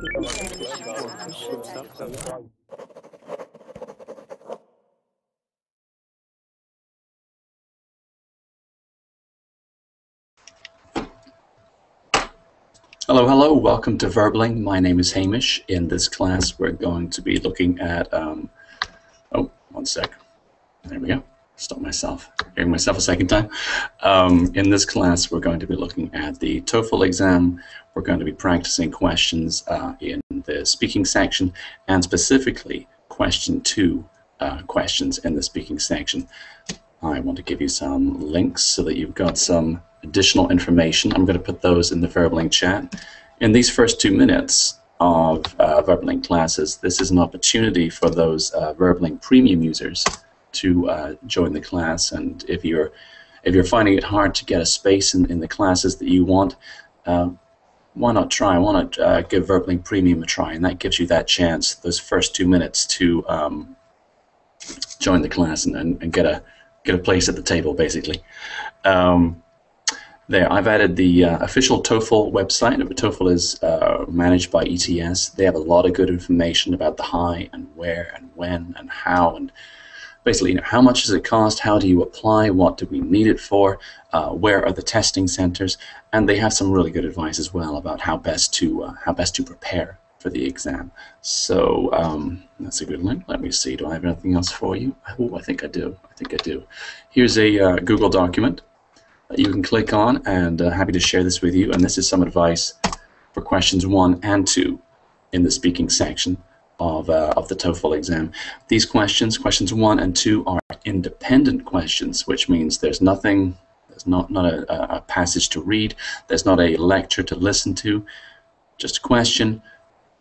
Hello, hello. Welcome to Verbling. My name is Hamish. In this class, we're going to be looking at, oh, one sec. There we go. Stop myself. Hearing myself a second time. In this class, we're going to be looking at the TOEFL exam. We're going to be practicing questions in the speaking section, and specifically question 2 questions in the speaking section. I want to give you some links so that you've got some additional information. I'm going to put those in the Verbling chat. In these first 2 minutes of Verbling classes, this is an opportunity for those Verbling premium users to join the class. And if you're finding it hard to get a space in the classes that you want, why not try? Why not give Verbling Premium a try? And that gives you that chance, those first 2 minutes, to join the class and get a place at the table, basically. There, I've added the official TOEFL website. TOEFL is managed by ETS. They have a lot of good information about the high and where and when and how, and basically, how much does it cost? How do you apply? What do we need it for? Where are the testing centers? And they have some really good advice as well about how best to prepare for the exam. So that's a good link. Let me see. Do I have anything else for you? Oh, I think I do. Here's a Google document that you can click on, and happy to share this with you. And this is some advice for questions 1 and 2 in the speaking section of the TOEFL exam. These questions 1 and 2, are independent questions, which means there's not a passage to read, there's not a lecture to listen to, just a question,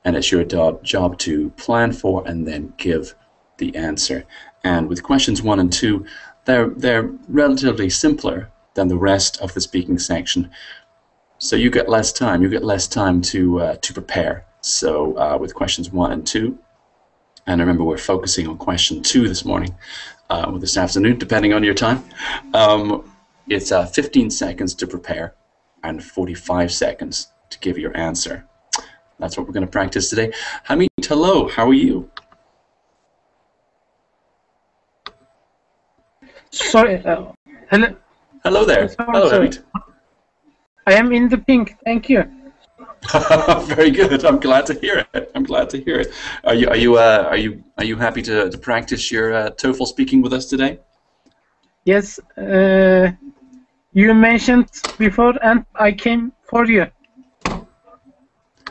and it's your job to plan for and then give the answer. And with questions 1 and 2, they're relatively simpler than the rest of the speaking section, so you get less time. To prepare. So with questions 1 and 2, and remember we're focusing on question 2 this morning, or this afternoon, depending on your time. It's 15 seconds to prepare and 45 seconds to give your answer. That's what we're going to practice today. Hamish, hello. How are you? Sorry. Hello. Hello there. Hello, Hamish. I am in the pink. Thank you. Very good. I'm glad to hear it. Are you happy to practice your TOEFL speaking with us today? Yes. You mentioned before, and I came for you.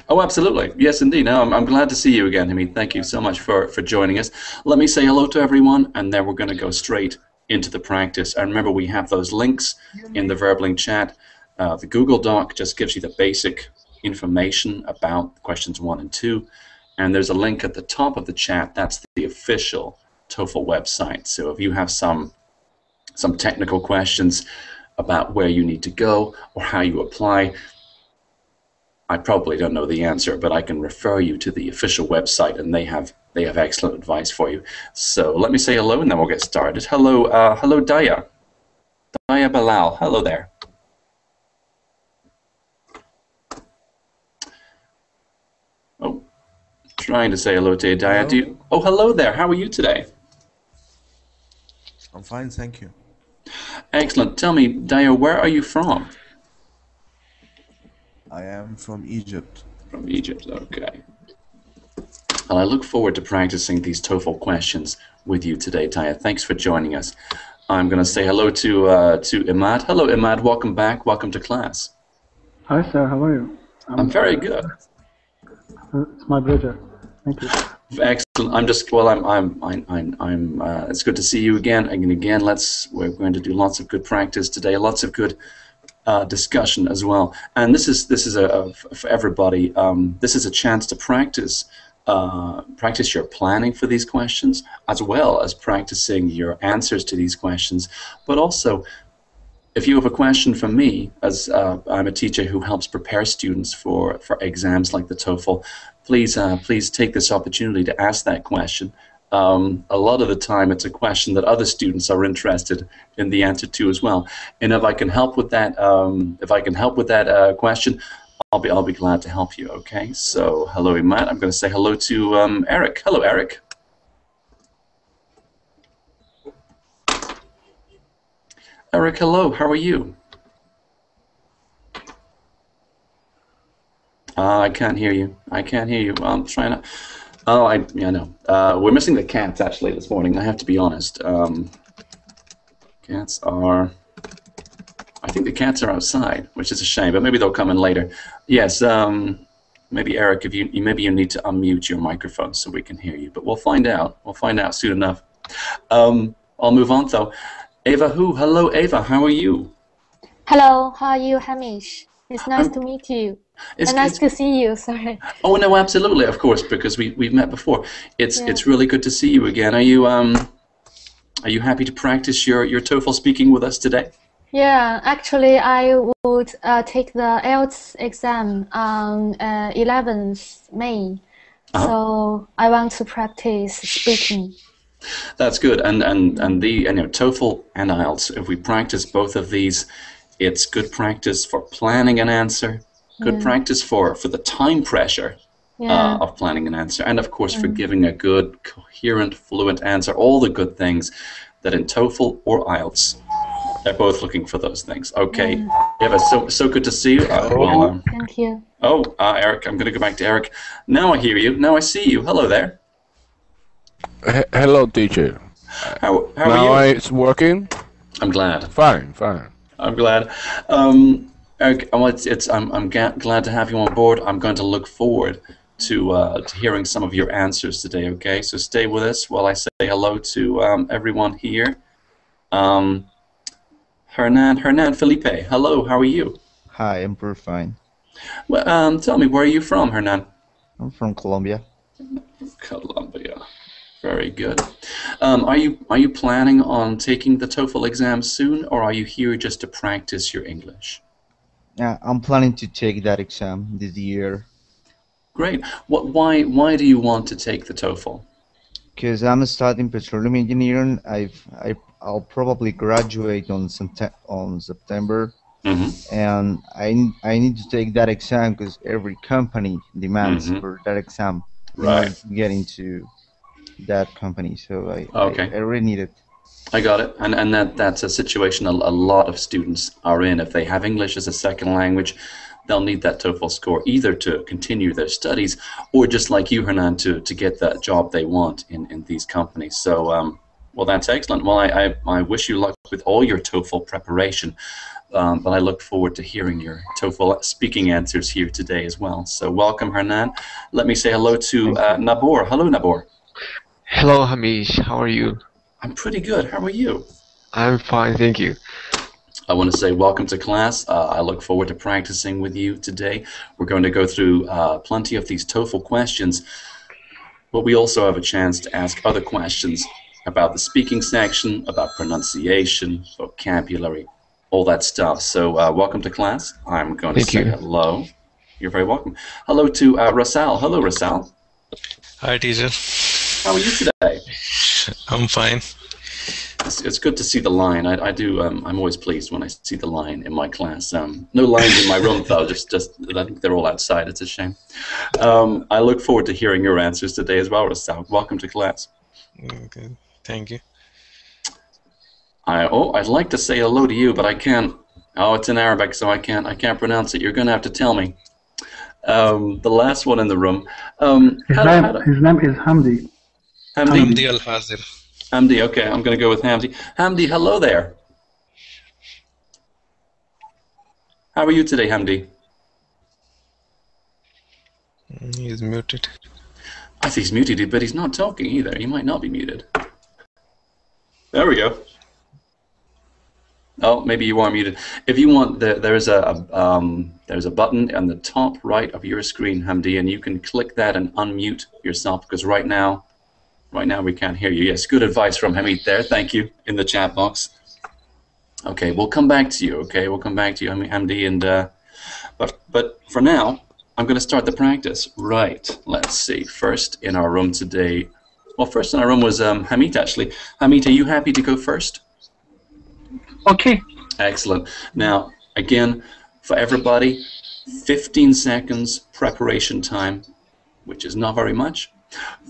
Oh, absolutely. Yes, indeed. No, I'm glad to see you again, Hamid. Thank you so much for joining us. Let me say hello to everyone, and then we're going to go straight into the practice. And remember, we have those links in the Verbling chat. The Google Doc just gives you the basic information about questions 1 and 2, and there's a link at the top of the chat. That's the official TOEFL website. So if you have some technical questions about where you need to go or how you apply, I probably don't know the answer, but I can refer you to the official website, and they have excellent advice for you. So let me say hello, and then we'll get started. Hello, hello, Daya Balal. Hello there. Oh, trying to say hello to you, Daya. Hello. Oh, hello there. How are you today? I'm fine, thank you. Excellent. Tell me, Daya, where are you from? I am from Egypt. From Egypt, okay. Well, I look forward to practicing these TOEFL questions with you today, Daya. Thanks for joining us. I'm going to say hello to Imad. Hello, Imad. Welcome back. Welcome to class. Hi, sir. How are you? I'm very good. It's my pleasure. Thank you. Excellent. It's good to see you again. And again, we're going to do lots of good practice today. Lots of good discussion as well. And this is for everybody. This is a chance to practice your planning for these questions, as well as practicing your answers to these questions. But also, if you have a question for me, as I'm a teacher who helps prepare students for exams like the TOEFL, please take this opportunity to ask that question. A lot of the time, it's a question that other students are interested in the answer to as well. And if I can help with that, question, I'll be glad to help you. Okay. So hello, Matt. I'm going to say hello to Eric. Hello, Eric. Eric, hello. How are you? I can't hear you. I can't hear you. I'm trying to. Oh, yeah, no. We're missing the cats actually this morning. I have to be honest. Cats are. I think the cats are outside, which is a shame. But maybe they'll come in later. Yes. Maybe Eric, if you maybe you need to unmute your microphone so we can hear you. But we'll find out. We'll find out soon enough. I'll move on though. Ava, hello, Ava. How are you? Hello, how are you, Hamish? It's nice to meet you. It's nice to see you. Sorry. Oh no, absolutely, of course, because we've met before. It's really good to see you again. Are you happy to practice your TOEFL speaking with us today? Yeah, actually, I would take the IELTS exam on 11th May. So I want to practice speaking. That's good, and TOEFL and IELTS. If we practice both of these, it's good practice for planning an answer. Good practice for the time pressure of planning an answer, and of course for giving a good, coherent, fluent answer. All the good things that in TOEFL or IELTS, they're both looking for those things. Okay, Eva, so good to see you. Thank you. Eric, I'm going to go back to Eric. Now I hear you. Now I see you. Hello there. Hello, teacher. How are you? Now it's working? I'm glad. Fine. I'm glad. Eric, I'm glad to have you on board. I'm going to look forward to hearing some of your answers today. Okay, so stay with us while I say hello to everyone here. Hernan Felipe. Hello, how are you? Hi, I'm pretty fine. Well, tell me, where are you from, Hernan? I'm from Colombia. Colombia. Very good. Are you planning on taking the TOEFL exam soon, or are you here just to practice your English? Yeah, I'm planning to take that exam this year. Great. Why do you want to take the TOEFL? Because I'm studying petroleum engineering. I'll probably graduate on September, and I need to take that exam because every company demands for that exam in order to get into that company. So I really need it. I got it, and that's a situation a lot of students are in. If they have English as a second language, they'll need that TOEFL score either to continue their studies or just like you, Hernan, to get that job they want in these companies. So, well, that's excellent. Well, I wish you luck with all your TOEFL preparation, but I look forward to hearing your TOEFL speaking answers here today as well. So welcome, Hernan. Let me say hello to Nabor. Hello, Nabor. Hello, Hamish. How are you? I'm pretty good. How are you? I'm fine, thank you. I want to say welcome to class. I look forward to practicing with you today. We're going to go through plenty of these TOEFL questions, but we also have a chance to ask other questions about the speaking section, about pronunciation, vocabulary, all that stuff. So welcome to class. I'm going to say hello. You're very welcome. Hello to Rasal. Hello, Rasal. Hi, teacher. How are you today? I'm fine. It's good to see the line. I'm always pleased when I see the line in my class. No lines in my room though. Just I think they're all outside. It's a shame. I look forward to hearing your answers today as well, Rasal. Welcome to class. Okay, thank you. I'd like to say hello to you, but I can't. Oh, it's in Arabic, so I can't pronounce it. You're going to have to tell me. The last one in the room. His name is Hamdi. Hamdi Al-Hazir. Hamdi, okay, I'm going to go with Hamdi. Hamdi, hello there. How are you today, Hamdi? He's muted. I think he's muted, but he's not talking either. He might not be muted. There we go. Oh, maybe you are muted. If you want, there's a button on the top right of your screen, Hamdi, and you can click that and unmute yourself because right now we can't hear you. Yes, good advice from Hamid there. Thank you in the chat box. Okay, we'll come back to you. Okay, we'll come back to you, Hamdi, and but for now, I'm going to start the practice. Right. Let's see. First in our room today. Well, first in our room was Hamid actually. Hamid, are you happy to go first? Okay. Excellent. Now, again, for everybody, 15 seconds preparation time, which is not very much,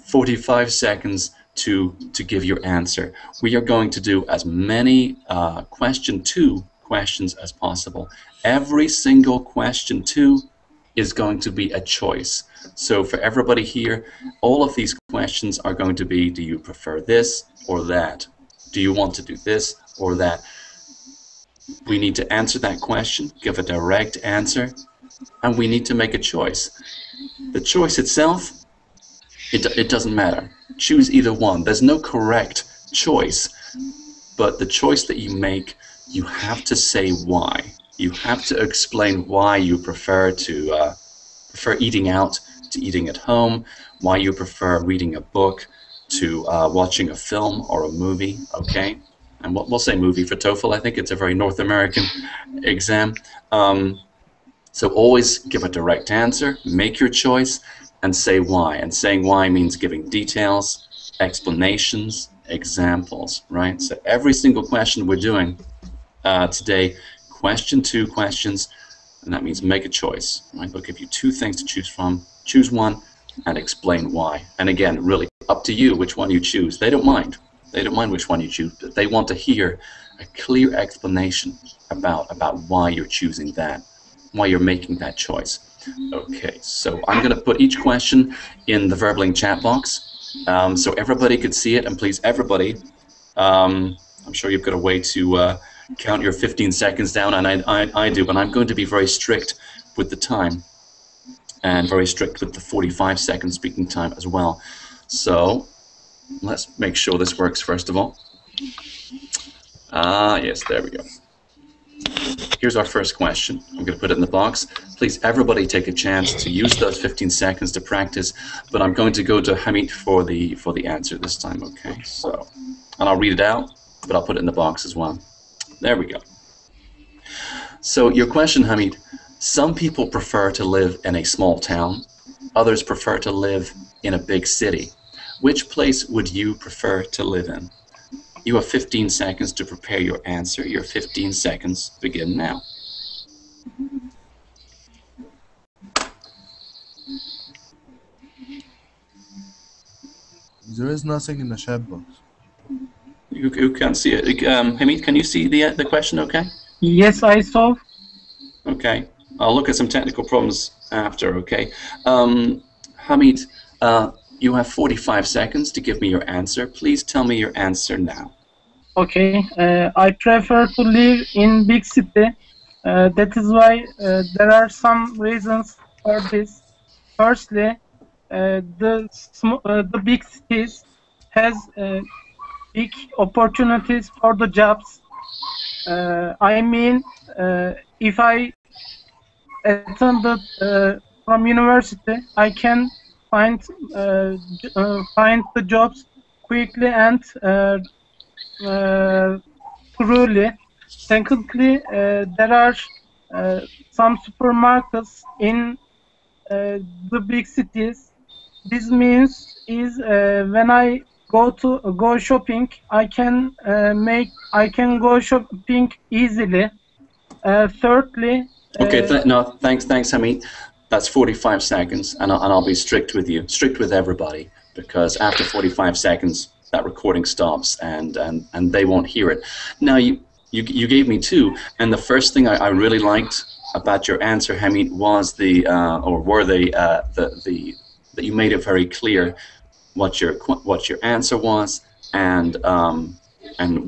45 seconds to give your answer. We are going to do as many question 2 questions as possible. Every single question 2 is going to be a choice. So for everybody here, all of these questions are going to be, do you prefer this or that? Do you want to do this or that? We need to answer that question, give a direct answer, and we need to make a choice. The choice itself, it doesn't matter. Choose either one. There's no correct choice, but the choice that you make, you have to say why. You have to explain why you prefer eating out to eating at home, why you prefer reading a book to watching a film or a movie, okay? And we'll say movie for TOEFL. I think it's a very North American exam. So always give a direct answer, make your choice, and say why. And saying why means giving details, explanations, examples, right? So every single question we're doing today, question 2 questions, and that means make a choice, right? They'll give you 2 things to choose from. Choose one and explain why. And again, really up to you which one you choose. They don't mind. They don't mind which one you choose, but they want to hear a clear explanation about why you're choosing that, why you're making that choice. Okay, so I'm going to put each question in the Verbling chat box so everybody could see it, and please, everybody, I'm sure you've got a way to count your 15 seconds down, and I do, but I'm going to be very strict with the time and very strict with the 45-second speaking time as well. So let's make sure this works first of all. Yes, there we go. Here's our first question. I'm going to put it in the box. Please, everybody take a chance to use those 15 seconds to practice, but I'm going to go to Hamid for the answer this time, okay? So, and I'll read it out, but I'll put it in the box as well. There we go. So your question, Hamid, some people prefer to live in a small town, others prefer to live in a big city. Which place would you prefer to live in? You have 15 seconds to prepare your answer. Your 15 seconds begin now. There is nothing in the chat box. You can't see it. Hamid, can you see the question okay? Yes, I saw. Okay. I'll look at some technical problems after, okay? Hamid, you have 45 seconds to give me your answer. Please tell me your answer now. Okay, I prefer to live in big city. That is why there are some reasons for this. Firstly, the big cities has big opportunities for the jobs. I mean, if I attended from university, I can find the jobs quickly and truly. Secondly, there are some supermarkets in the big cities. This means is when I go shopping, I can go shopping easily. Thirdly, okay, no, thanks, Hamid. That's 45 seconds, and I'll be strict with you, strict with everybody, because after 45 seconds, that recording stops, and they won't hear it. Now, you gave me 2, and the first thing I really liked about your answer, Hamid, was that you made it very clear what your answer was, and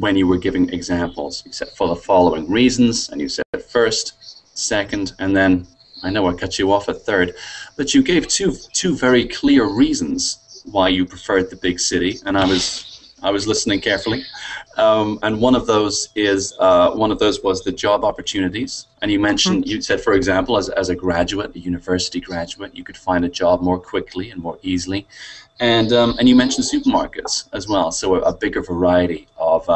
when you were giving examples. You said for the following reasons, and you said first, second, and then I know I cut you off at third, but you gave two very clear reasons why you preferred the big city, and I was listening carefully. And one of those was the job opportunities. And you mentioned, you said, for example, as a graduate, a university graduate, you could find a job more quickly and more easily. And you mentioned supermarkets as well, so a bigger variety of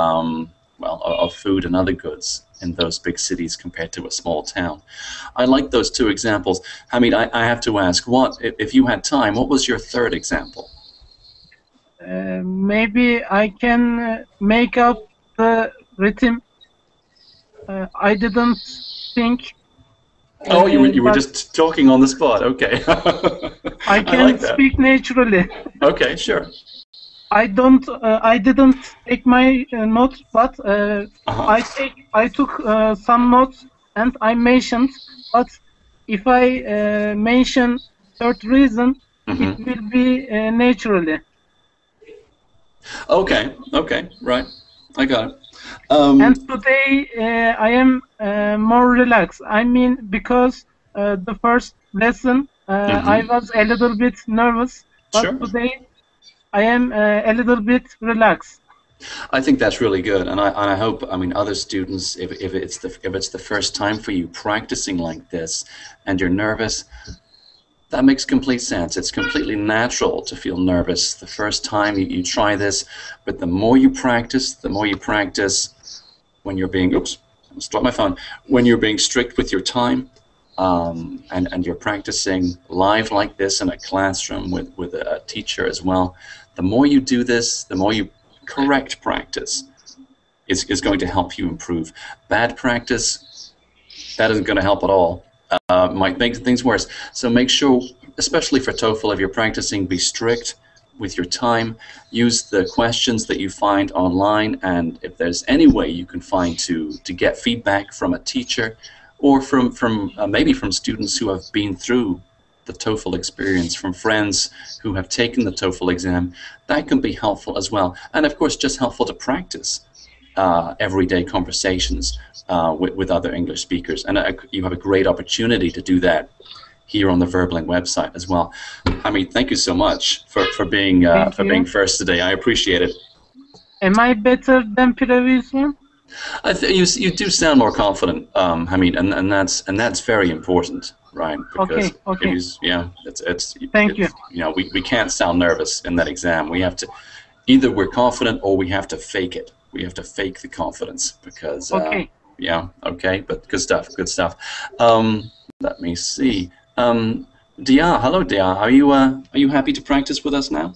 of food and other goods in those big cities compared to a small town. I like those 2 examples. Hamid, I have to ask, if you had time, what was your third example? Maybe I can make up the rhythm. I didn't think Oh, you were but just talking on the spot. Okay. I I can like that. speak naturally. Okay, sure. I didn't take my notes, but I took some notes and I mentioned. But if I mention third reason, it will be naturally. Okay, right. I got it. And today I am more relaxed. I mean, because the first lesson I was a little bit nervous, but Sure. today I am a little bit relaxed. I think that's really good, and I hope, I mean, other students, if it's the first time for you practicing like this, and you're nervous, that makes complete sense. It's completely natural to feel nervous the first time you try this, but the more you practice, when you're being, oops, I almost dropped my phone, when you're being strict with your time, and you're practicing live like this in a classroom with a teacher as well, the more you do this, the more you correct practice is going to help you improve. Bad practice, that isn't going to help at all. Might make things worse. So make sure, especially for TOEFL, if you're practicing, be strict with your time. Use the questions that you find online, and if there's any way you can find to get feedback from a teacher, or from maybe from students who have been through the TOEFL experience, from friends who have taken the TOEFL exam, that can be helpful as well. And of course, just helpful to practice everyday conversations with other English speakers. And you have a great opportunity to do that here on the Verblink website as well. I mean, thank you so much for being first today. I appreciate it. Am I better than previous one? You do sound more confident, Hamid, and that's very important, right? Because okay. Thank you. You know, we can't sound nervous in that exam. We have to, either we're confident or we have to fake it. We have to fake the confidence because but good stuff. Let me see. Dia, hello Dia. Are you happy to practice with us now?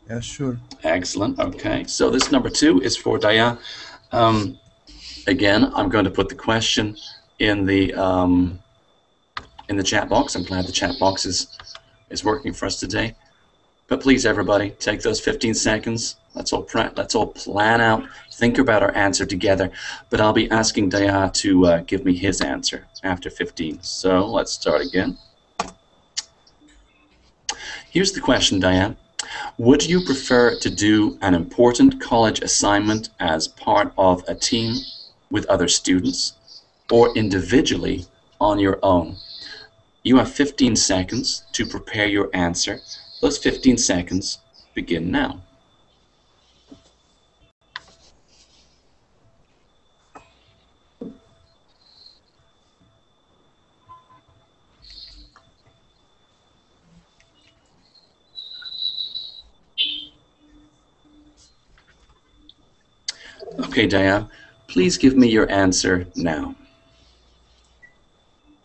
Yeah, sure. Excellent. Okay, so this number 2 is for Dia. Again, I'm going to put the question in the chat box. I'm glad the chat box is working for us today. But please, everybody, take those 15 seconds. Let's all plan out, think about our answer together. But I'll be asking Dia to give me his answer after 15. So let's start again. Here's the question, Dia. Would you prefer to do an important college assignment as part of a team with other students or individually on your own? You have 15 seconds to prepare your answer. Those 15 seconds begin now. Okay, Dia, please give me your answer now.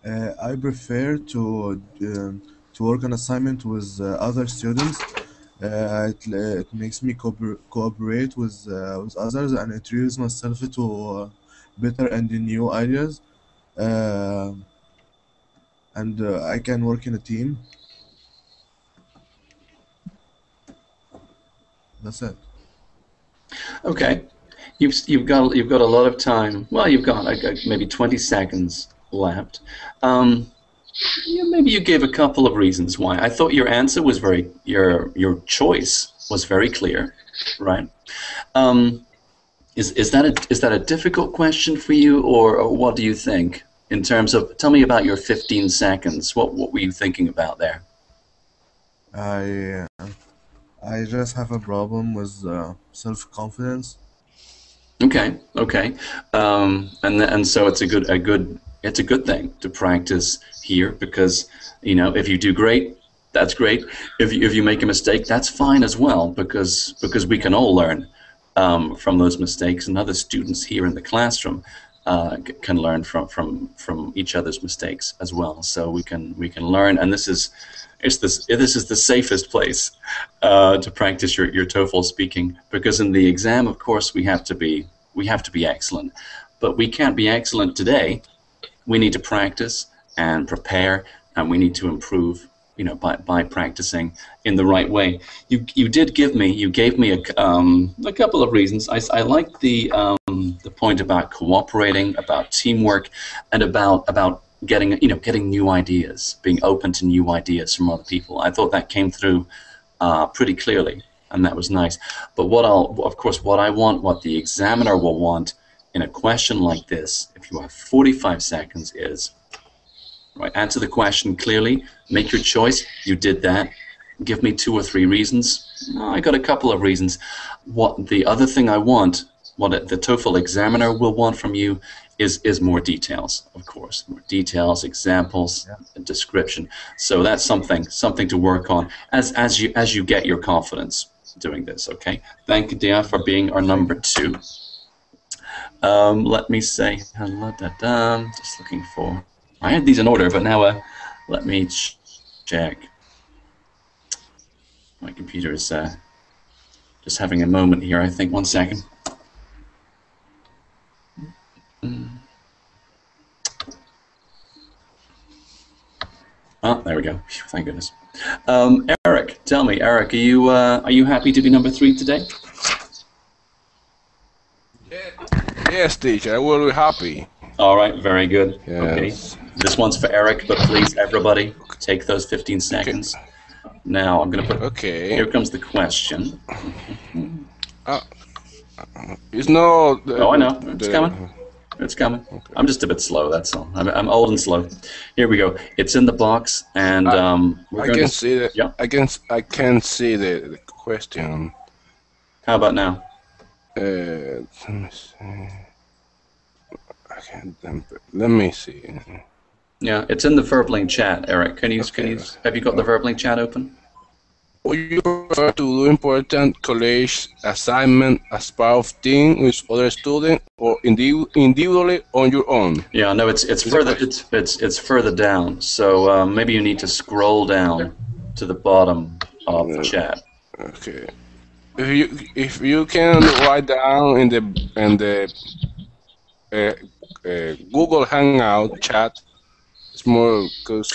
I prefer to work on assignment with other students. It makes me cooperate with others and introduce myself to better and new ideas. And I can work in a team. That's it. Okay, you've got a lot of time. Well, you've got maybe 20 seconds left. Maybe you gave a couple of reasons why. I thought your answer was your choice was very clear, right? Is that a difficult question for you, or what do you think in terms of? Tell me about your 15 seconds. What were you thinking about there? I just have a problem with self-confidence. Okay, and so it's a good thing to practice here, because if you do great, that's great. If you make a mistake, that's fine as well, because we can all learn from those mistakes, and other students here in the classroom can learn from each other's mistakes as well. So we can learn, and this is the safest place to practice your TOEFL speaking, because in the exam, of course, we have to be excellent, but we can't be excellent today we need to practice and prepare, and we need to improve, you know, by practicing in the right way. You gave me a couple of reasons. I like the point about cooperating, about teamwork, and about getting new ideas, being open to new ideas from other people. I thought that came through pretty clearly, and that was nice. But what the examiner will want in a question like this, if you have 45 seconds, is right, answer the question clearly, make your choice. You did that. Give me 2 or 3 reasons. I got a couple of reasons. What the other thing I want, what the TOEFL examiner will want from you, is more details, of course, more details, examples, description. So that's something to work on as you get your confidence doing this. Okay. Thank you, Dia, for being our number 2. Let me say hello. Just looking for. I had these in order, but now let me check. My computer is just having a moment here, I think. 1 second. Oh, there we go. Thank goodness. Eric, tell me, Eric, are you happy to be number 3 today? Yes, teacher, I will be happy. All right, very good. Yes. Okay. This one's for Eric, but please, everybody, take those 15 seconds. Okay. Now, I'm going to put... Okay. Here comes the question. It's not... Oh, I know. It's coming. It's coming. Okay. I'm just a bit slow, that's all. I'm old and slow. Here we go. It's in the box, and I can see the... Yeah. I can see the question. How about now? Let me see. Let me see. Yeah, it's in the Verbling chat, Eric. Have you got the Verbling chat open? Would you prefer to do important college assignment as part of team with other students, or individually on your own? Yeah, no, it's further down. So maybe you need to scroll down to the bottom of the chat. Okay. If you can write down in the Google Hangout chat, it's more because.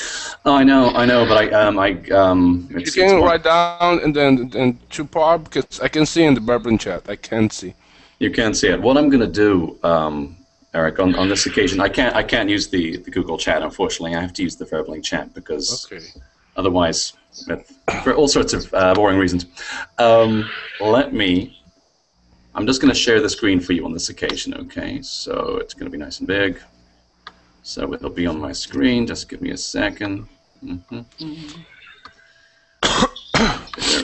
Oh, I know, but you can write down and then 2 parts, because I can see in the Verbling chat. I can't see. You can't see it. What I'm going to do, Eric, on this occasion, I can't use the Google chat. Unfortunately, I have to use the Verbling chat because otherwise, for all sorts of boring reasons. I'm just going to share the screen for you on this occasion, okay? So it's going to be nice and big. So it'll be on my screen. Just give me a second. There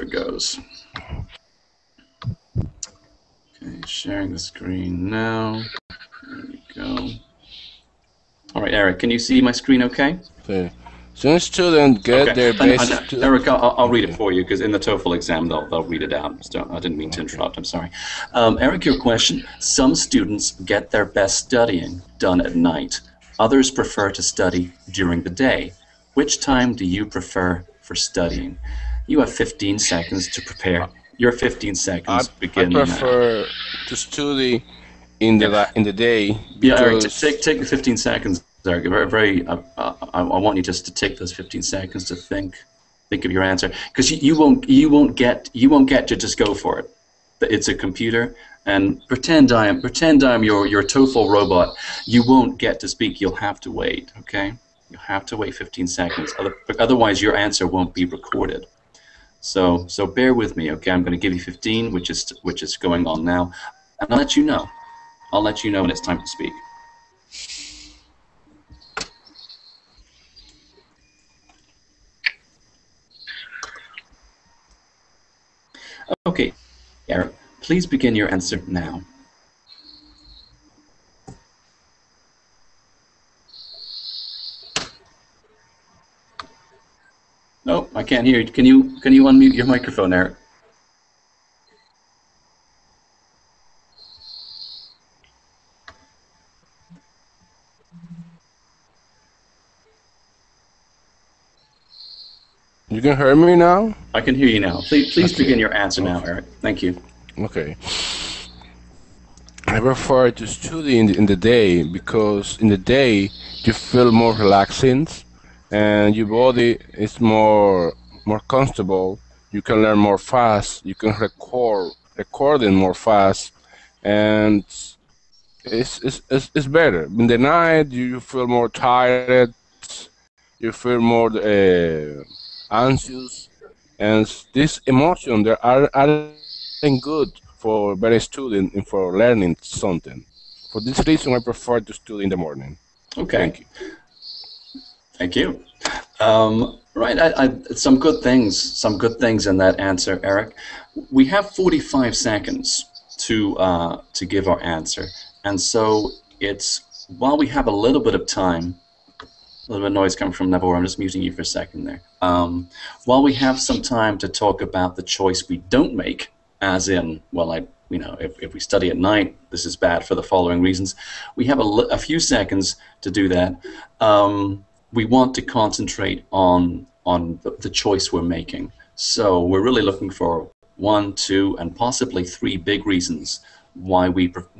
it goes. Okay, sharing the screen now. There we go. All right, Eric, can you see my screen okay? Okay. Some students get their basic... Eric, I'll read it for you, because in the TOEFL exam, they'll read it out. So I didn't mean to interrupt, I'm sorry. Eric, your question. Some students get their best studying done at night. Others prefer to study during the day. Which time do you prefer for studying? You have 15 seconds to prepare. Your 15 seconds begin now. I prefer to study in the day. Yeah, Eric, take the 15 seconds. Eric, I want you just to take those 15 seconds to think of your answer, because you won't get to just go for it. It's a computer, and pretend I am your TOEFL robot. You won't get to speak. You'll have to wait. Okay, you'll have to wait 15 seconds. Otherwise, your answer won't be recorded. So bear with me. Okay, I'm going to give you 15, which is going on now, and I'll let you know. I'll let you know when it's time to speak. Okay, Eric, please begin your answer now. No, I can't hear you. Can you unmute your microphone, Eric? You can hear me now? I can hear you now. Please begin your answer now, Eric. Thank you. Okay. I prefer to study in the day because in the day you feel more relaxing and your body is more comfortable. You can learn more fast. You can recording more fast, and it's better. In the night you feel more tired. You feel more anxious, and this emotion there aren't good for very student and for learning something. For this reason, I prefer to study in the morning. Okay. Thank you. Thank you. Right, some good things in that answer, Eric. We have 45 seconds to give our answer, and so it's while we have a little bit of time. A little bit of noise coming from Neville. I'm just muting you for a second there. While we have some time to talk about the choice we don't make, as in, well, if we study at night, this is bad for the following reasons. We have a few seconds to do that. We want to concentrate on the choice we're making. So we're really looking for 1, 2, and possibly 3 big reasons why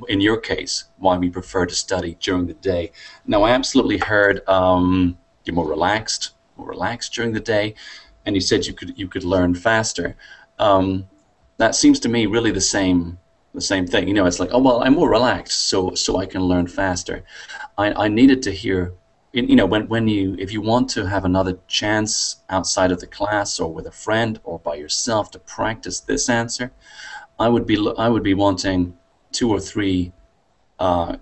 in your case, why we prefer to study during the day. Now, I absolutely heard you're more relaxed during the day, and you said you could learn faster. That seems to me really the same thing. You know, it's like, oh well, I'm more relaxed, so I can learn faster. I needed to hear, you know, if you want to have another chance outside of the class or with a friend or by yourself to practice this answer, I would be wanting 2 or 3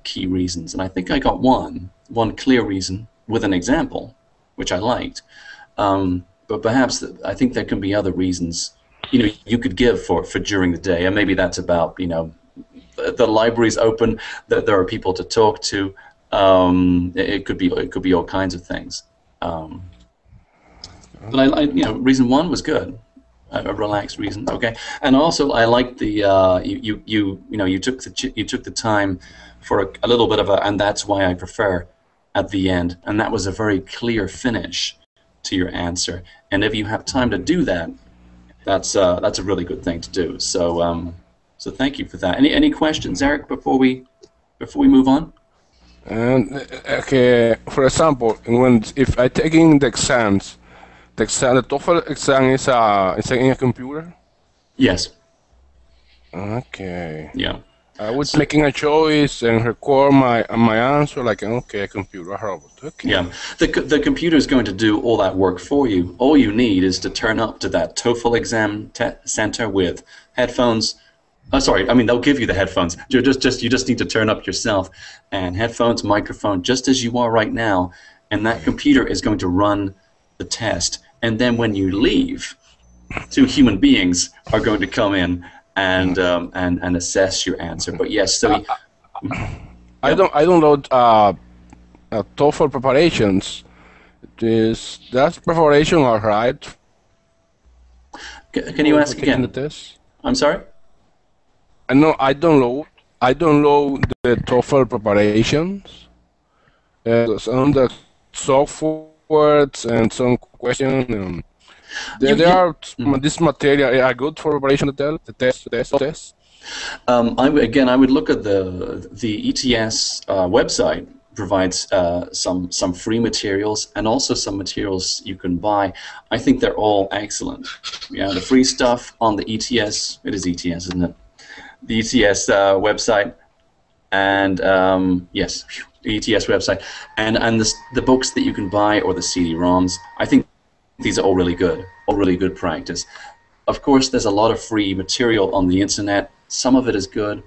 key reasons, and I think I got one clear reason with an example, which I liked. But perhaps I think there can be other reasons, you know, you could give for during the day, and maybe that's about, you know, the library's open, that there are people to talk to. It could be all kinds of things. But you know, reason 1 was good. A relaxed reason, okay. And also, I like the you took the time for a little bit of and that's why I prefer at the end, and that was a very clear finish to your answer. And if you have time to do that, that's a really good thing to do. So so thank you for that. Any questions, Eric, before we move on? And okay, for example, if I taking the exams. The TOEFL exam is in a computer? Yes. Okay. Yeah. I was making a choice and record my answer like, okay, a computer, a robot. Okay. Yeah. The computer is going to do all that work for you. All you need is to turn up to that TOEFL exam center with headphones. Sorry, I mean, they'll give you the headphones. You just need to turn up yourself, and headphones, microphone, just as you are right now, and that computer is going to run the test. And then when you leave, 2 human beings are going to come in and assess your answer. But yes, so I download TOEFL preparations. That preparation all right? Can you ask again? The test? I'm sorry? I know I download the TOEFL preparations. On the software and some questions. This material are good for preparation the test. I would look at the ETS website. Provides some free materials and also some materials you can buy. I think they're all excellent. Yeah, the free stuff on the ETS. It is ETS, isn't it? The ETS website, and yes. ETS website, and the books that you can buy or the CD-ROMs. I think these are all really good practice. Of course, there's a lot of free material on the internet. Some of it is good,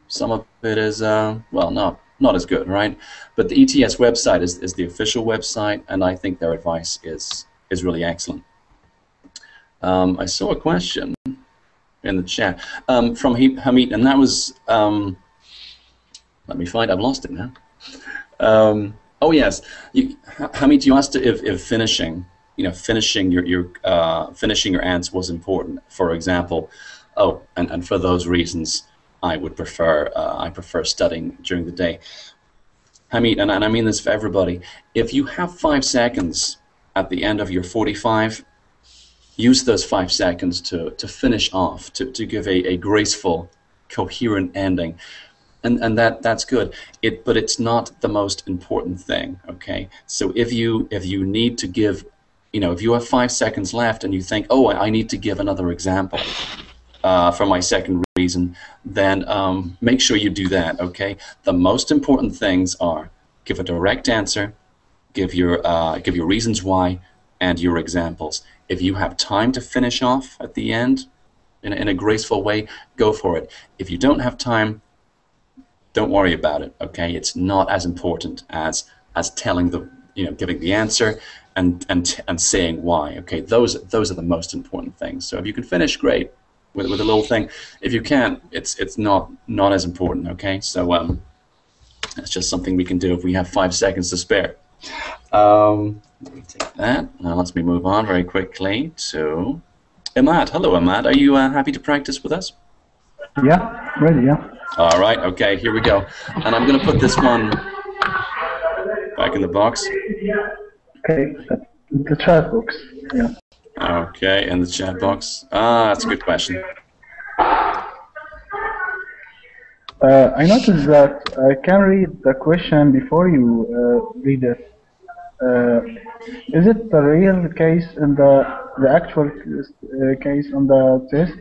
some of it is well, not as good, right? But the ETS website is the official website, and I think their advice is really excellent. I saw a question in the chat from Hamid, and that was let me find. I've lost it now. Oh yes, Hamid, you asked if finishing your answer was important. For example, and for those reasons, I prefer studying during the day. Hamid, and I mean this for everybody. If you have 5 seconds at the end of your 45, use those 5 seconds to finish off, to give a graceful, coherent ending. and that's good. But it's not the most important thing. Okay, so if you need to give, if you have 5 seconds left and you think, oh, I need to give another example for my second reason, then make sure you do that. Okay, the most important things are give a direct answer, give your reasons why, and your examples. If you have time to finish off at the end in a graceful way, go for it. If you don't have time, don't worry about it. Okay, it's not as important as telling the giving the answer and saying why. Okay, those are the most important things. So if you can finish, great, with a little thing. If you can't, it's not as important. Okay, so that's just something we can do if we have 5 seconds to spare. Let me take that. Now let's move on very quickly to Ahmad. Hello, Ahmad. Are you happy to practice with us? Yeah, ready, yeah. All right, okay, here we go. And I'm going to put this one back in the box. Okay, the chat box, yeah. Okay, in the chat box. That's a good question. I noticed that I can read the question before you read it. Is it the real case in the actual case on the test?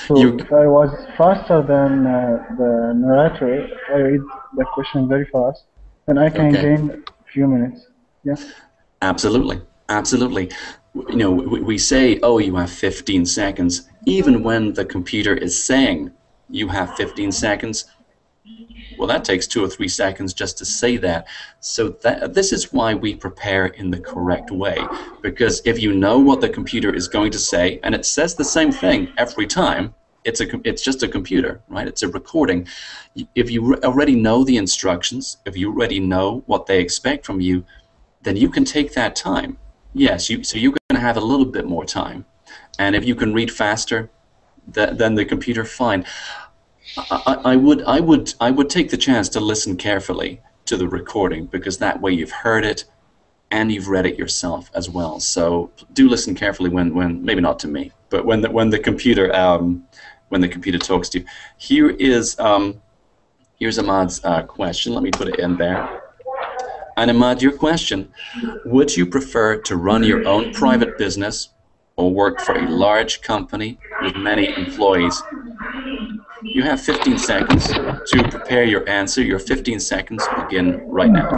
So if I was faster than the narrator, if I read the question very fast, then I can gain a few minutes. Yeah. Absolutely, absolutely. We say, oh, you have 15 seconds, even when the computer is saying you have 15 seconds. Well, that takes 2 or 3 seconds just to say that. So this is why we prepare in the correct way. Because if you know what the computer is going to say, and it says the same thing every time, it's just a computer, right? It's a recording. If you already know the instructions, if you already know what they expect from you, then you can take that time. Yes, so you're going to have a little bit more time. And if you can read faster than the computer, fine. I would take the chance to listen carefully to the recording, because that way you've heard it and you've read it yourself as well. So do listen carefully when maybe not to me, but when the computer talks to you. Here's Ahmad's question. Let me put it in there. And Ahmad, your question: would you prefer to run your own private business or work for a large company with many employees? You have 15 seconds to prepare your answer. Your 15 seconds begin right now.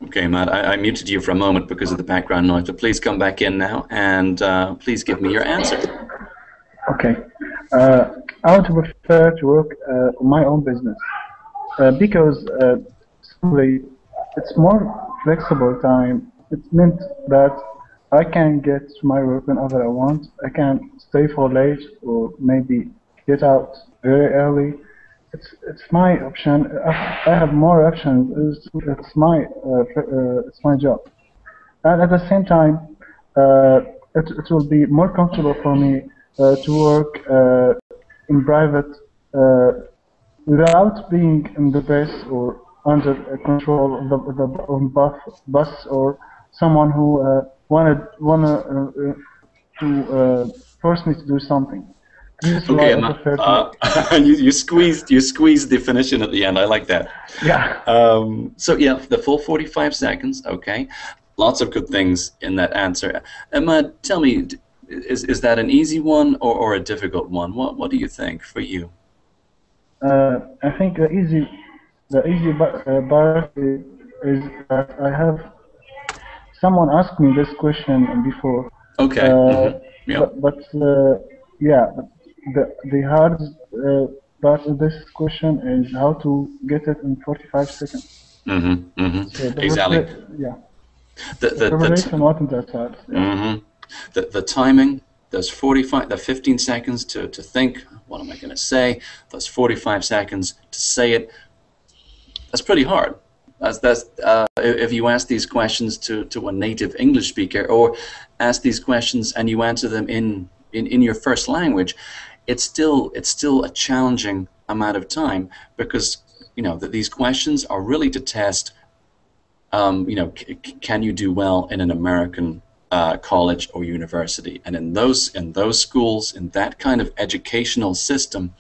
Okay, Matt, I muted you for a moment because of the background noise, but please come back in now and please give me your answer. Okay. I would prefer to work on my own business because simply it's more flexible time. It meant that I can get to my work whenever I want. I can stay for late or maybe get out very early. It's my option. I have more options. It's my job, and at the same time, it will be more comfortable for me to work in private without being in the bus or under control of the boss or someone who wanna to force me to do something. Okay, you squeezed definition at the end. I like that. Yeah. So yeah, the full 45 seconds. Okay, lots of good things in that answer. Emma, tell me, is that an easy one or a difficult one? What do you think for you? I think the easy part is that I have someone asked me this question before. Okay. Yeah. But yeah. The hard part of this question is how to get it in 45 seconds. So exactly. Yeah. The wasn't that hard. Yeah. The timing. There's 15 seconds to think. What am I going to say? There's 45 seconds to say it. That's pretty hard. If you ask these questions to a native English speaker, or ask these questions and you answer them in your first language, it's still a challenging amount of time, because that these questions are really to test can you do well in an American college or university. And in those schools, in that kind of educational system,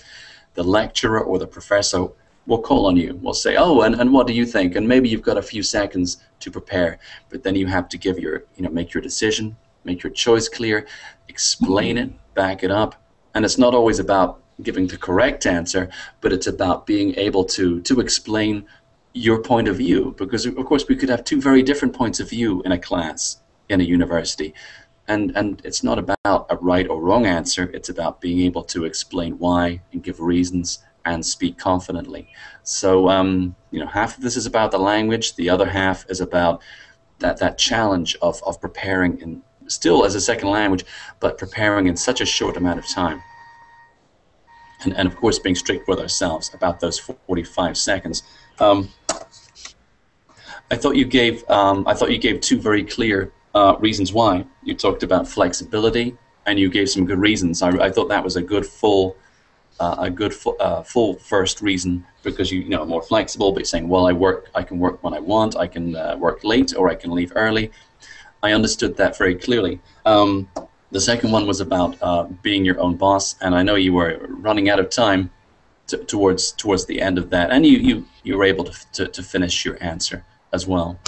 the lecturer or the professor will call on you. Will say, oh, and what do you think? And maybe you've got a few seconds to prepare, but then you have to give make your decision, make your choice clear, explain it, back it up. And it's not always about giving the correct answer, but it's about being able to explain your point of view, because of course we could have two very different points of view in a class in a university, and it's not about a right or wrong answer. It's about being able to explain why and give reasons and speak confidently. So half of this is about the language, the other half is about that challenge of preparing still as a second language, but preparing in such a short amount of time. And of course being strict with ourselves about those 45 seconds. I thought you gave two very clear reasons why. You talked about flexibility, and you gave some good reasons. I thought that was a good full first reason, because you're more flexible. But you're saying, well, I can work when I want. I can work late, or I can leave early. I understood that very clearly. The second one was about being your own boss, and I know you were running out of time towards the end of that, and you were able to finish your answer as well.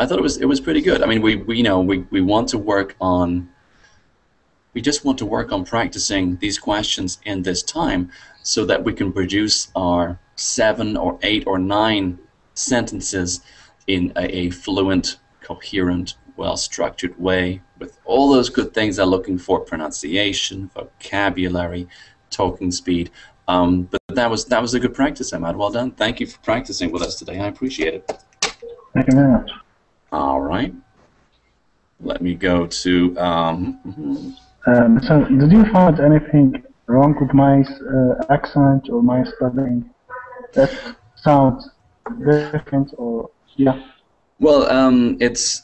I thought it was pretty good. I mean, we want to work on. We just want to work on practicing these questions in this time, so that we can produce our 7 or 8 or 9 sentences in a fluent, coherent, well-structured way, with all those good things they're looking for: pronunciation, vocabulary, talking speed. But that was a good practice, Ahmad. Well done. Thank you for practicing with us today. I appreciate it. Thank you very much. All right. Let me go to. So, did you find anything wrong with my accent or my spelling? That sounds different, or yeah? Well,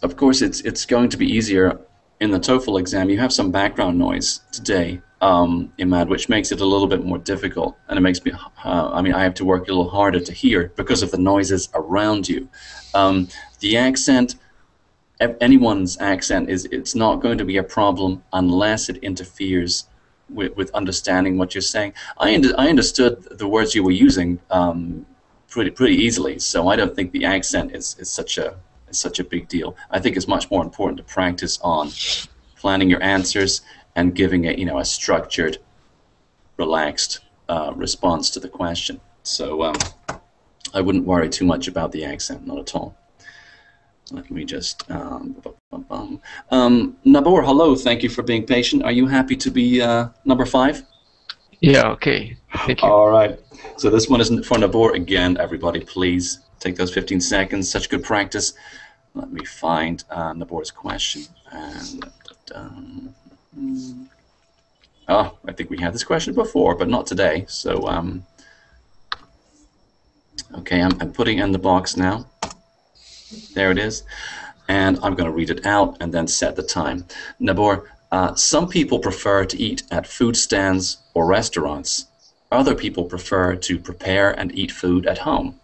of course it's going to be easier in the TOEFL exam. You have some background noise today, Imad, which makes it a little bit more difficult, and it makes me. I have to work a little harder to hear because of the noises around you. The accent, anyone's accent it's not going to be a problem unless it interferes with understanding what you're saying. I understood the words you were using pretty easily, so I don't think the accent is such a big deal. I think it's much more important to practice on planning your answers and giving a structured, relaxed response to the question. So I wouldn't worry too much about the accent, not at all. Let me just Nabor, hello, thank you for being patient. Are you happy to be number 5? Yeah, okay. Thank you. All right. So this one isn't for Nabor. Again, everybody, please take those 15 seconds. Such good practice. Let me find Nabor's question. And I think we had this question before, but not today. So okay, I'm putting it in the box now. There it is. And I'm going to read it out and then set the time. Nabor, some people prefer to eat at food stands or restaurants. Other people prefer to prepare and eat food at home.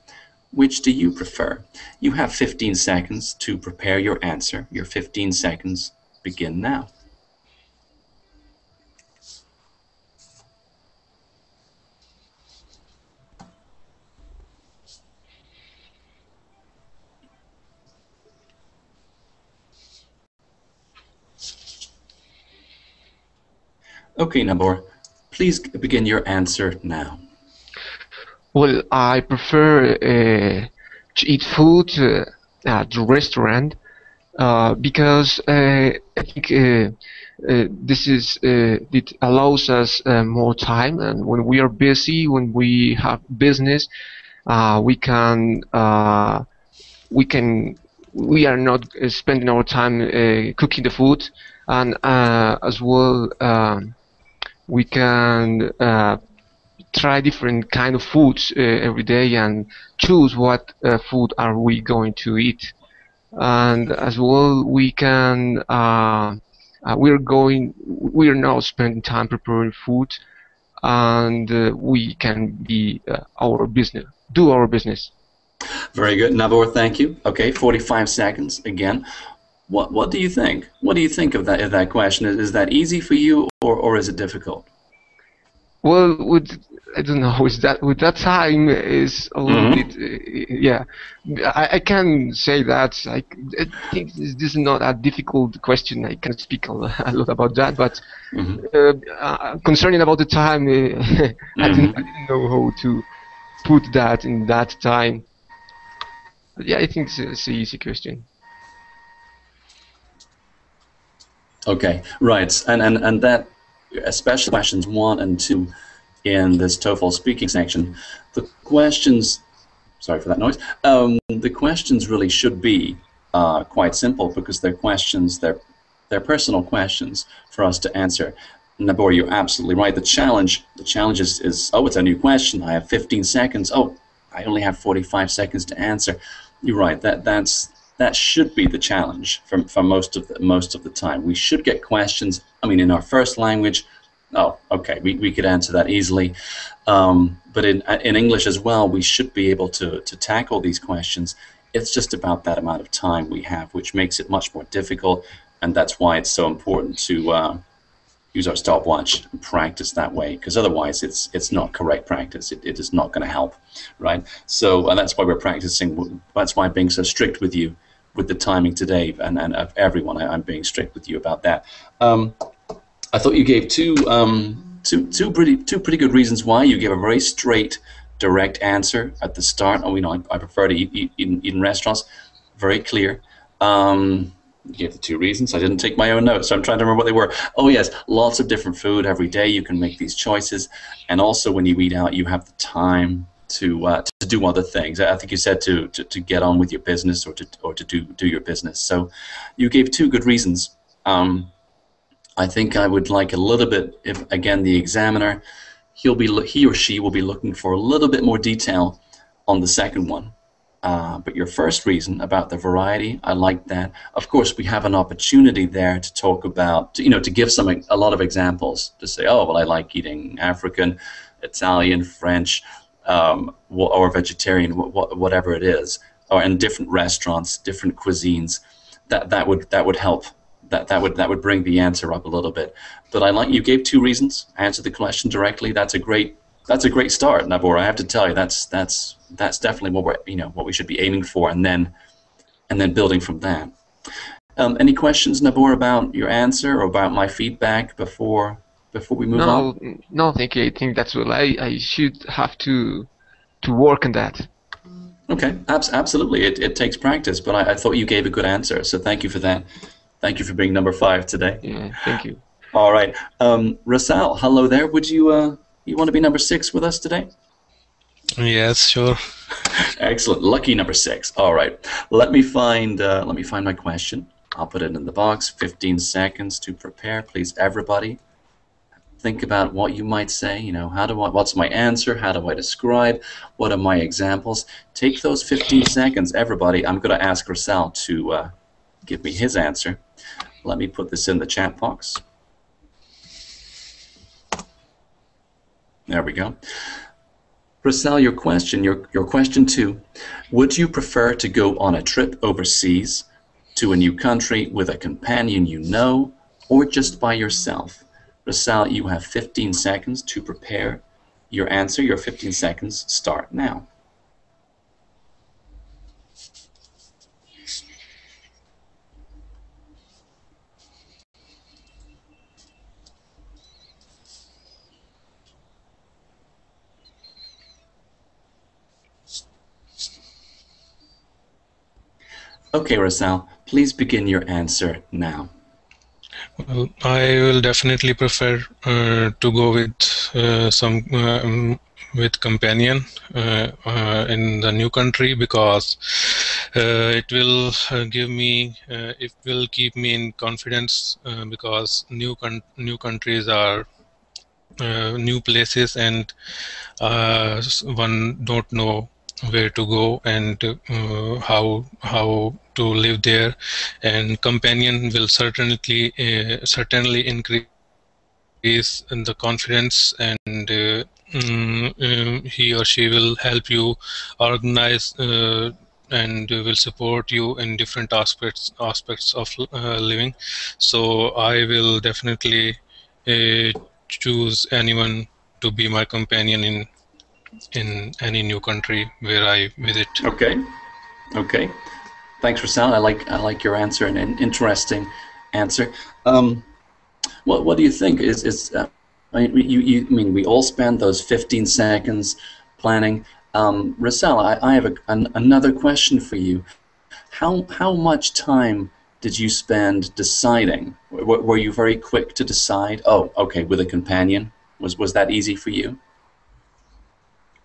Which do you prefer? You have 15 seconds to prepare your answer. Your 15 seconds begin now. Okay, Nabor, please begin your answer now. Well, I prefer to eat food at the restaurant because I think it allows us more time, and when we are busy, when we have business, we are not spending our time cooking the food, and as well we can try different kind of foods every day and choose what food are we going to eat. And as well we can we're now spending time preparing food, and we can be do our business. Very good, Nabor. Thank you. Okay, 45 seconds again. What do you think? What do you think of that question? Is that easy for you, or is it difficult? Well, I don't know. With that time is a little bit. Yeah, I can say that. I think this is not a difficult question. I can speak a lot about that, but concerning about the time, I didn't know how to put that in that time. But yeah, I think it's an easy question. Okay, right, and that, especially questions 1 and 2 in this TOEFL speaking section, the questions, sorry for that noise, the questions really should be quite simple, because they're questions, they're personal questions for us to answer. Nabor, you're absolutely right. The challenge is, oh, it's a new question, I have 15 seconds, oh, I only have 45 seconds to answer. You're right, that should be the challenge for most of the time. We should get questions, I mean, in our first language. Oh, okay, we could answer that easily. But in English as well, we should be able to tackle these questions. It's just about that amount of time we have, which makes it much more difficult, and that's why it's so important to use our stopwatch and practice that way, because otherwise it's not correct practice. It is not going to help, right? So, and that's why we're practicing. That's why I'm being so strict with you with the timing today, and of everyone, I'm being strict with you about that. I thought you gave two pretty good reasons why. You gave a very straight, direct answer at the start. Oh, you know, I prefer to eat in restaurants. Very clear. You gave the 2 reasons. I didn't take my own notes, so I'm trying to remember what they were. Oh yes, lots of different food every day. You can make these choices, and also when you eat out, you have the time to do other things. I think you said to get on with your business, or to do your business. So you gave 2 good reasons. I think I would like a little bit, if again the examiner, he or she will be looking for a little bit more detail on the second one. But your first reason about the variety, I like that. Of course, we have an opportunity there to talk about, to give a lot of examples, to say, oh, well, I like eating African, Italian, French, or vegetarian, whatever it is, or in different restaurants, different cuisines. That would help. That would bring the answer up a little bit. But I like, you gave 2 reasons, answered the question directly. That's a great start, Nabor. I have to tell you, that's definitely what we should be aiming for, and then building from that. Any questions, Nabor, about your answer or about my feedback before we move on? No, thank you. I think that's all. I should have to work on that. Okay, absolutely. It takes practice, but I thought you gave a good answer, so thank you for that. Thank you for being number 5 today. Yeah, thank you. All right, Rasal, hello there. Would you want to be number 6 with us today? Yes, sure. Excellent. Lucky number 6. All right. Let me find my question. I'll put it in the box. 15 seconds to prepare. Please, everybody, think about what you might say. What's my answer? How do I describe? What are my examples? Take those 15 seconds, everybody. I'm going to ask Rasal to give me his answer. Let me put this in the chat box. There we go. Rasal, your question 2. Would you prefer to go on a trip overseas to a new country with a companion you know, or just by yourself? Rasal, you have 15 seconds to prepare your answer. Your 15 seconds start now. Okay, Rasal, please begin your answer now. Well, I will definitely prefer to go with companion in the new country, because it will keep me in confidence, because new countries are new places, and one don't know where to go and how to live there, and companion will certainly increase in the confidence, and he or she will help you organize and will support you in different aspects of living. So I will definitely choose anyone to be my companion in any new country where I visit. Okay. Okay. Thanks, Rasal. I like your answer, and an interesting answer. What do you think? I mean, we all spend those 15 seconds planning. Rasal, I have another question for you. How much time did you spend deciding? Were you very quick to decide? Oh, okay, with a companion. Was that easy for you?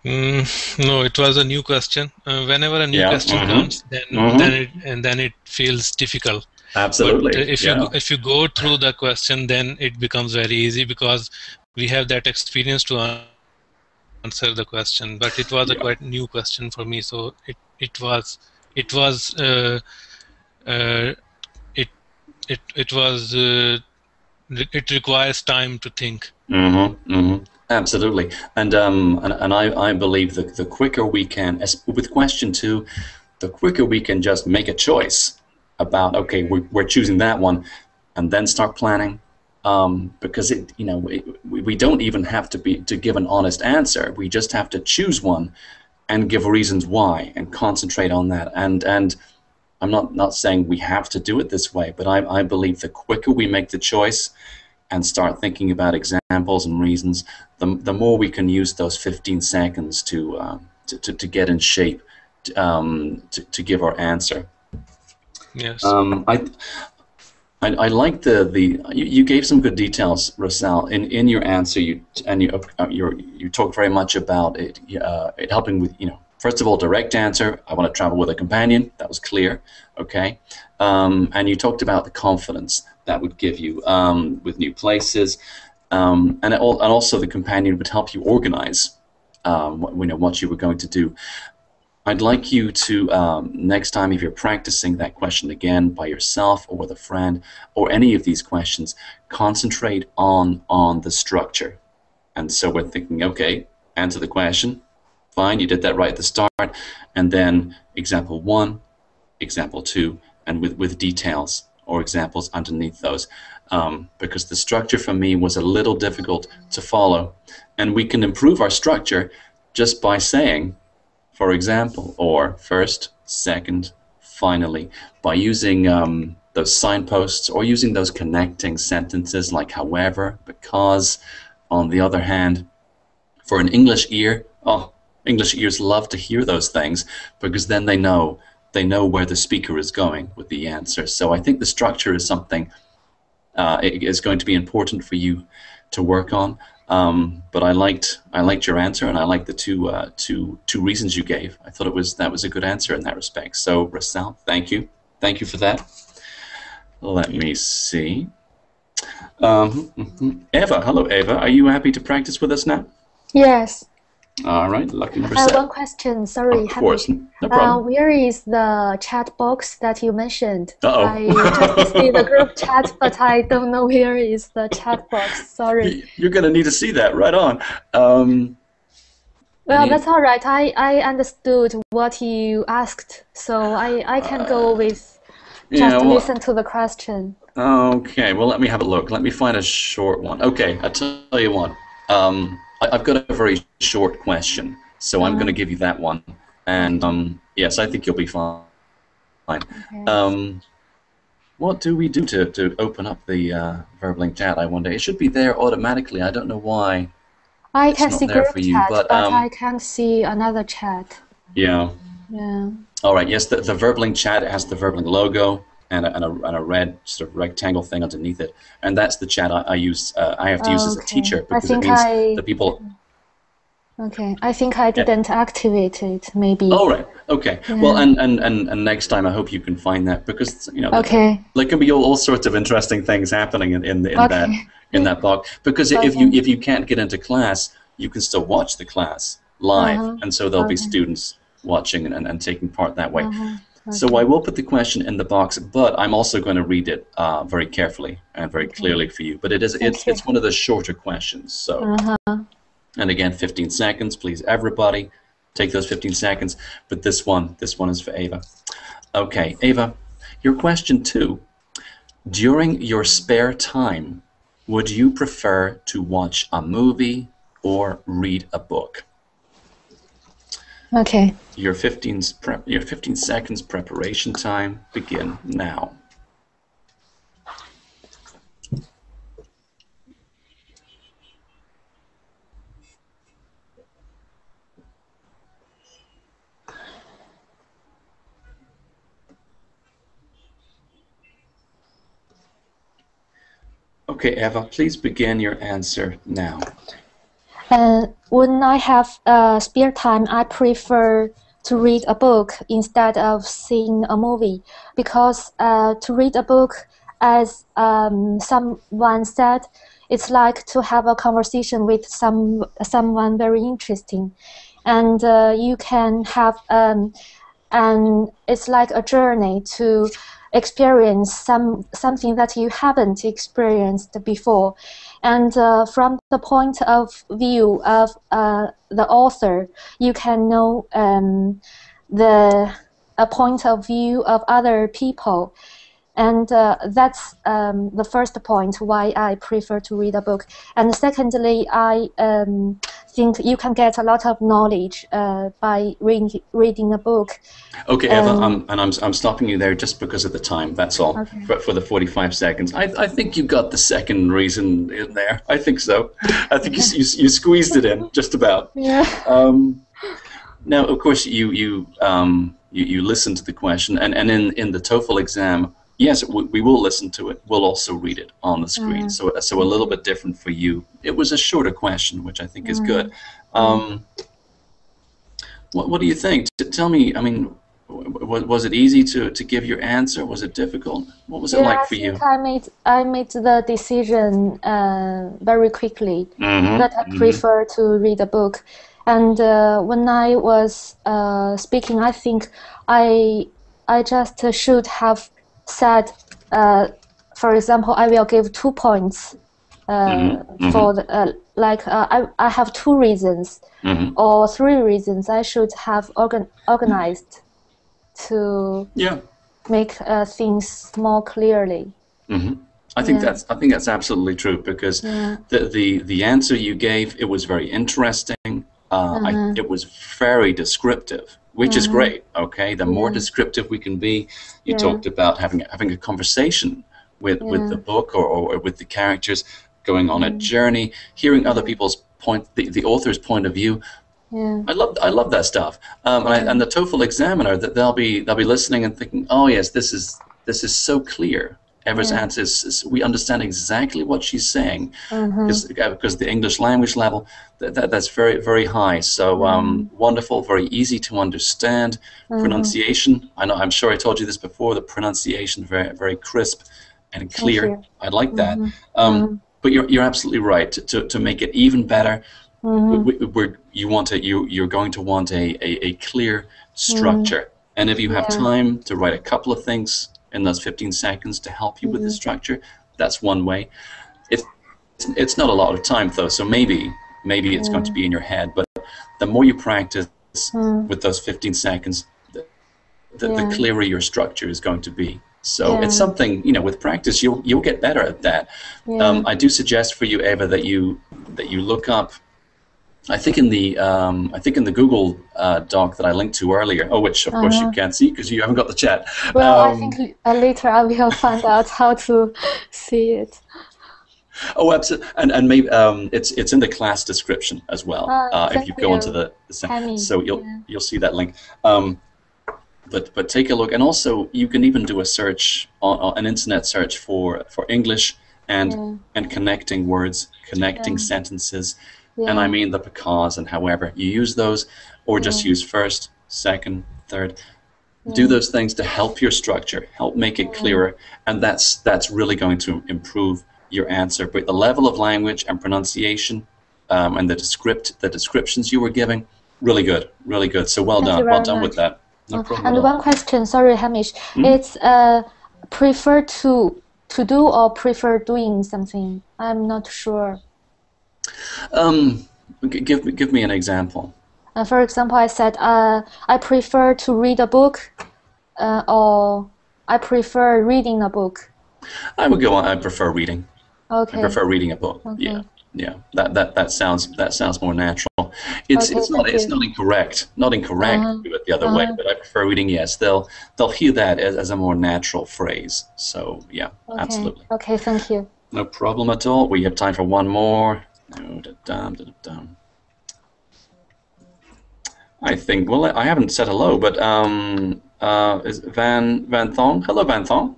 No, it was a new question. Whenever a new question comes, then it feels difficult. Absolutely. But if you go through the question, then it becomes very easy because we have that experience to answer the question. But it was a quite new question for me, so it requires time to think. Absolutely, and I believe that the quicker we can, with question 2, the quicker we can just make a choice about, okay, we're choosing that one, and then start planning, because we don't even have to give an honest answer. We just have to choose one and give reasons why and concentrate on that. And I'm not saying we have to do it this way, but I believe the quicker we make the choice and start thinking about examples and reasons, the more we can use those 15 seconds to get in shape, to give our answer. Yes. I like you gave some good details, Rasal, in your answer. You talked very much about it helping with, first of all, direct answer. I want to travel with a companion. That was clear. Okay. And you talked about the confidence that would give you with new places, and also the companion would help you organize what you were going to do. I'd like you to, next time if you're practicing that question again by yourself or with a friend, or any of these questions, concentrate on the structure. And so we're thinking, okay, answer the question, fine, you did that right at the start, and then example 1, example 2, and with details or examples underneath those, because the structure for me was a little difficult to follow. And we can improve our structure just by saying, for example, or first, second, finally, by using those signposts or using those connecting sentences like however, because. On the other hand, for an English ear, English ears love to hear those things, because then they know where the speaker is going with the answer. So I think the structure is something it is going to be important for you to work on. But I liked your answer, and I liked the two reasons you gave. I thought that was a good answer in that respect. So Rasal, thank you for that. Let me see. Eva, hello Eva. Are you happy to practice with us now? Yes. All right, lucky for one question. Sorry, of course, no problem. Where is the chat box that you mentioned? Uh-oh. I just see the group chat, but I don't know where is the chat box. Sorry. You're going to need to see that right on. Well, that's all right. I understood what you asked, so I can go with just listen to the question. Okay, well, let me have a look. Let me find a short one. Okay, I'll tell you what. I've got a very short question, so I'm going to give you that one. And yes, I think you'll be fine. Okay. What do we do to open up the VerbLink chat, I wonder? It should be there automatically. I don't know why. I can see group chat, but I can't see another chat. Yeah. Yeah. All right, yes, the VerbLink chat has the VerbLink logo and a red sort of rectangle thing underneath it, and that's the chat I use. I have to use as a teacher, because it means the people. Okay, I think I didn't activate it. Maybe. Oh right. Okay. Yeah. Well, and next time I hope you can find that, because there can be all sorts of interesting things happening in that blog. Because if you can't get into class, you can still watch the class live, and so there'll be students watching and taking part that way. Okay. So I will put the question in the box, but I'm also going to read it very carefully and very clearly for you. But it's one of the shorter questions. So, and again, 15 seconds, please, everybody, take those 15 seconds. But this one is for Ava. Okay, Ava, your question 2. During your spare time, would you prefer to watch a movie or read a book? Okay. Your 15 seconds preparation time begin now. Okay, Eva, please begin your answer now. When I have spare time, I prefer to read a book instead of seeing a movie, because to read a book, as someone said, it's like to have a conversation with someone very interesting, and you can have and it's like a journey to experience something that you haven't experienced before. And from the point of view of the author, you can know a point of view of other people. And that's the first point why I prefer to read a book. And secondly, I think you can get a lot of knowledge by reading a book. Okay, Eva, I'm stopping you there just because of the time. That's all. Okay. For the 45 seconds. I think you got the second reason in there. I think so. I think you squeezed it in just about. Yeah. Now, of course, you listened to the question, and in the TOEFL exam. Yes, we will listen to it. We'll also read it on the screen. So a little bit different for you. It was a shorter question, which I think is good. What do you think? Tell me, I mean, was it easy to give your answer? Was it difficult? What was it like for you? I made the decision very quickly that I prefer to read a book. And when I was speaking, I think I just should have said, for example, I will give 2 points for the, I have 2 reasons or 3 reasons. I should have organized to make things more clearly. I think that's absolutely true, because the answer you gave, it was very interesting. It was very descriptive, which is great. Okay, the more descriptive we can be. You talked about having a conversation with the book or with the characters, going on a journey, hearing other people's the author's point of view. I love that stuff. And the TOEFL examiner, that they'll be listening and thinking, oh yes, this is so clear. Eva's answer is, we understand exactly what she's saying, because the English language level, that's very, very high. So wonderful, very easy to understand. Pronunciation, I'm sure I told you this before, the pronunciation very, very crisp and clear. I like that. But you're absolutely right. To make it even better, you're going to want a clear structure. And if you have time to write a couple of things in those 15 seconds to help you with the structure, that's one way. It's not a lot of time though, so maybe it's going to be in your head, but the more you practice with those 15 seconds, the clearer your structure is going to be. So it's something, with practice you'll get better at that. I do suggest for you, Eva, that you look up, I think in the Google doc that I linked to earlier, which of course you can't see because you haven't got the chat. Well, I think later I will find out how to see it. Oh, absolutely, and maybe it's in the class description as well. If you go onto the so you'll see that link. But take a look, and also you can even do a search on an internet search for English and connecting words, connecting sentences. And I mean the because and however you use those, or just use first, second, third. Do those things to help your structure, help make it clearer, and that's really going to improve your answer. But the level of language and pronunciation and the descriptions you were giving, Really good, really good. So well Thank you done, very well done much. with that. No problem And at all. one question, sorry, Hamish. It's prefer to do or prefer doing something? I'm not sure. Give me an example. For example, I said I prefer to read a book, or I prefer reading a book. I would go on. I prefer reading. Okay. I prefer reading a book. Okay. Yeah. That sounds more natural. It's not incorrect. Not incorrect to do it the other way, but I prefer reading. Yes, they'll hear that as a more natural phrase. So yeah, Okay. absolutely. Okay, thank you. No problem at all. We have time for one more. I think. Well, I haven't said hello, but is Van Thong? Hello, Van Thong.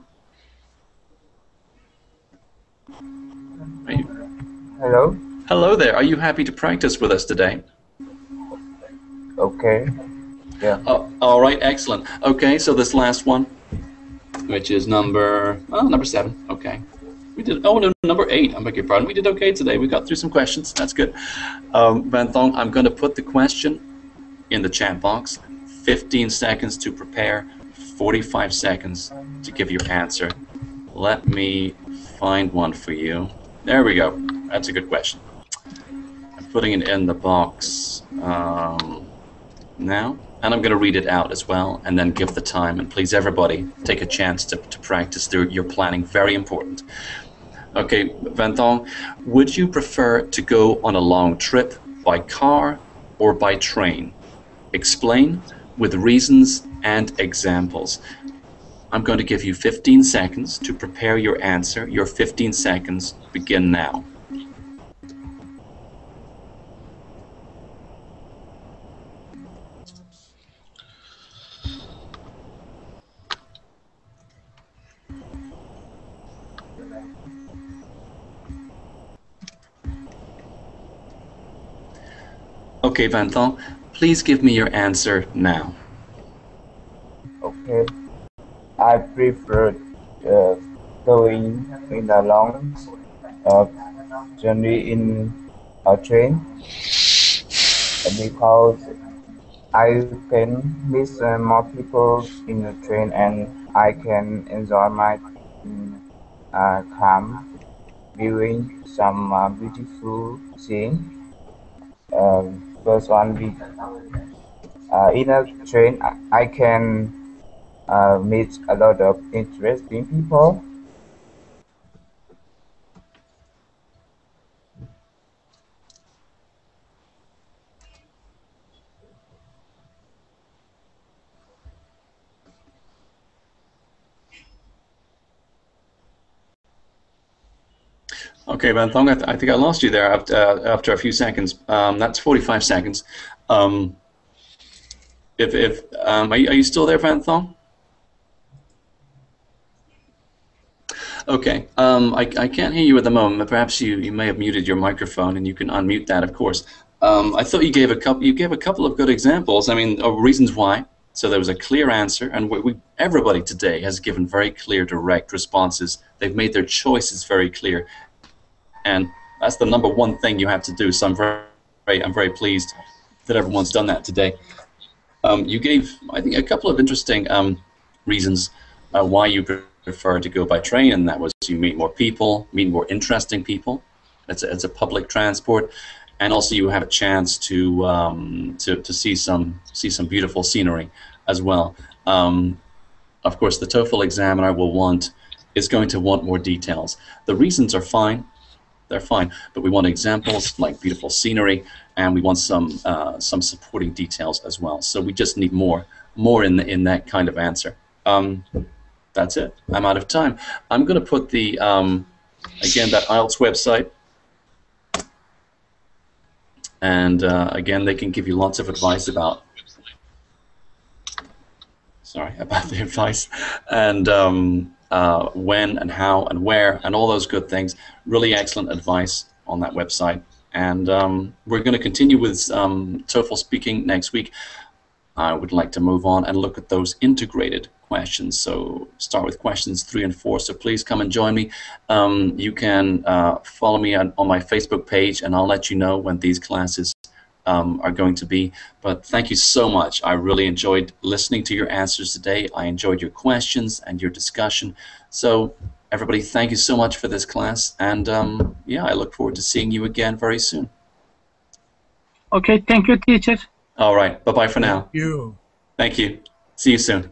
Hello. Hello there. Are you happy to practice with us today? Okay. Yeah. All right. Excellent. Okay. So this last one, which is number 7. Okay. We did. Oh no, number 8. I beg your pardon. We did okay today. We got through some questions. That's good. Van Thong, I'm going to put the question in the chat box. 15 seconds to prepare. 45 seconds to give your answer. Let me find one for you. There we go. That's a good question. I'm putting it in the box now, and I'm going to read it out as well, and then give the time. And please, everybody, take a chance to practice through your planning. Very important. Okay, Van Thong, would you prefer to go on a long trip by car or by train? Explain with reasons and examples. I'm going to give you 15 seconds to prepare your answer. Your 15 seconds begin now. Okay, Van Thong, please give me your answer now. Okay. I prefer going in a long journey in a train because I can meet more people in the train and I can enjoy my time viewing some beautiful scene. First one, in a train I can meet a lot of interesting people. Okay, Van Thong, I think I lost you there after a few seconds. That's 45 seconds. Are you still there, Van Thong? Okay, I can't hear you at the moment. Perhaps you may have muted your microphone, and you can unmute that, of course. I thought you gave a couple of good examples. I mean, of reasons why. So there was a clear answer, and everybody today has given very clear, direct responses. They've made their choices very clear, and that's the number one thing you have to do. So I'm very pleased that everyone's done that today. You gave, I think, a couple of interesting reasons why you prefer to go by train, and that was you meet more people, meet more interesting people. It's a public transport, and also you have a chance to see some beautiful scenery as well. Of course, the TOEFL examiner is going to want more details. The reasons are fine. They're fine, but we want examples like beautiful scenery, and we want some supporting details as well. So we just need more in that kind of answer. That's it. I'm out of time. I'm going to put the again that IELTS website, and again they can give you lots of advice about the advice and when and how and where and all those good things. Really excellent advice on that website. And we're going to continue with TOEFL speaking next week. I would like to move on and look at those integrated questions. So start with questions 3 and 4. So please come and join me. You can follow me on my Facebook page, and I'll let you know when these classes are going to be. But thank you so much. I really enjoyed listening to your answers today. I enjoyed your questions and your discussion. So everybody, thank you so much for this class. And yeah, I look forward to seeing you again very soon. Okay, thank you, teacher. All right. Bye-bye for now. Thank you. Thank you. See you soon.